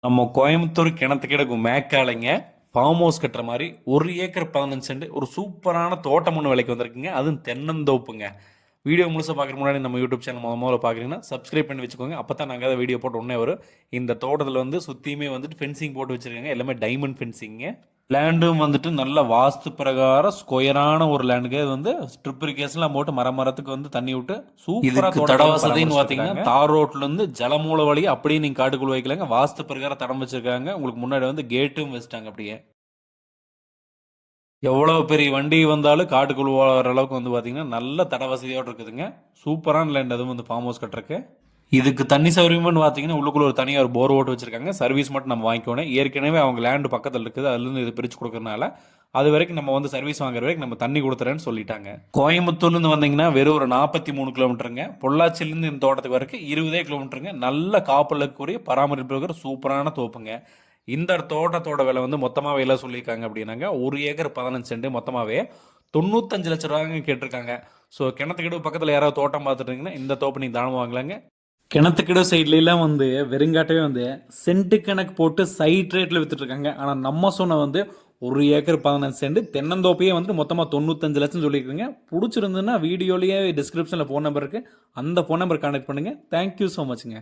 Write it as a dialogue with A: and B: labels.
A: நம்ம Coimbatore கிணத்துக்கிடக்கு மேக்காலைங்க farm house கட்டுற மாதிரி 1 ஏக்கர் 15 சென்ட் ஒரு சூப்பரான தோட்டம் ஒன்று விலைக்கு வந்திருக்குங்க. அதுவும் தென்னந்தோப்புங்க. வீடியோ முழுசாக பார்க்குற முன்னாடி நம்ம யூடியூப் சேனல் முதல்ல பார்க்குறீங்கன்னா சப்ஸ்கிரைப் பண்ணி வச்சுக்கோங்க. அப்போ தான் நாங்கள் வீடியோ போட்டு உடனே வரும். இந்த தோட்டத்தில் வந்து சுற்றியுமே வந்துட்டு ஃபென்சிங் போட்டு வச்சுருக்காங்க. எல்லாமே டைமண்ட் ஃபென்சிங்க. லேண்டும் வந்துட்டு நல்ல வாஸ்து பிரகாரம் ஸ்கொயரான ஒரு லேண்டுக்கு வந்து ஸ்ட்ரிப் இரிகேஷன்லாம் போட்டு மரத்துக்கு வந்து தண்ணி விட்டு சூப்பரா தட வசதின்னு பார்த்தீங்கன்னா தார் ரோட்ல இருந்து ஜலமூல வழி அப்படியே நீங்க காட்டுக்குள்ள வைக்கலாங்க. வாஸ்து பிரகாரம் தடம் வச்சிருக்காங்க. உங்களுக்கு முன்னாடி வந்து கேட்டும் வச்சுட்டாங்க. அப்படியே எவ்வளவு பெரிய வண்டி வந்தாலும் காட்டுக்குள்ள வர அளவுக்கு வந்து பாத்தீங்கன்னா நல்ல தட வசதியோடு இருக்குதுங்க. சூப்பரான லேண்ட் அதுவும் வந்து ஃபார்ம் ஹவுஸ் கட்டுறக்கு. இதுக்கு தண்ணி சௌகரியம்னு பார்த்தீங்கன்னா உள்ளுக்குள்ள ஒரு தனியாக ஒரு போர் ஓட்டு வச்சிருக்காங்க. சர்வீஸ் மட்டும் நம்ம வாங்கிக்கணும். ஏற்கனவே அவங்க லேண்டு பக்கத்தில் இருக்குது. அதுலேருந்து இது பிரித்து கொடுக்கறனால அது வரைக்கும் நம்ம வந்து சர்வீஸ் வாங்குற வரைக்கும் நம்ம தண்ணி கொடுத்துறேன்னு சொல்லிட்டாங்க. கோயம்புத்தூர்லேருந்து வந்தீங்கன்னா வெறும் ஒரு 43 கிலோமீட்டருங்க. பொள்ளாச்சியிலேருந்து இந்த தோட்டத்துக்கு வரைக்கும் 20 கிலோமீட்டருங்க. நல்ல காப்பலுக்குரிய பராமரிப்பு இருக்கிற சூப்பரான தோப்புங்க. இந்த தோட்டத்தோட விலை வந்து மொத்தமாக விலை சொல்லியிருக்காங்க அப்படின்னாங்க 1 ஏக்கர் 15 சென்ட் மொத்தமாகவே 95 லட்ச ரூபாங்க கேட்டிருக்காங்க. ஸோ கிணத்துக்கிட்ட பக்கத்தில் யாராவது தோட்டம் பார்த்துட்டீங்கன்னா இந்த தோப்பு நீங்கள் தானமாக வாங்கலாங்க. கிணத்துக்கிட சைட்லாம் வந்து வெறுங்காட்டவே வந்து சென்ட்டு கணக்கு போட்டு சைட் ரேட்டில் வித்துட்ருக்காங்க. ஆனால் நம்ம சொன்ன வந்து 1 ஏக்கர் 15 சென்ட் தென்னந்தோப்பையே வந்து மொத்தமாக 95 லட்சம் சொல்லியிருக்குங்க. பிடிச்சிருந்துன்னா வீடியோலேயே டிஸ்கிரிப்ஷனில் ஃபோன் நம்பர் இருக்குது. அந்த ஃபோன் நம்பர் கான்டாக்ட் பண்ணுங்கள். Thank you so மச்ங்க.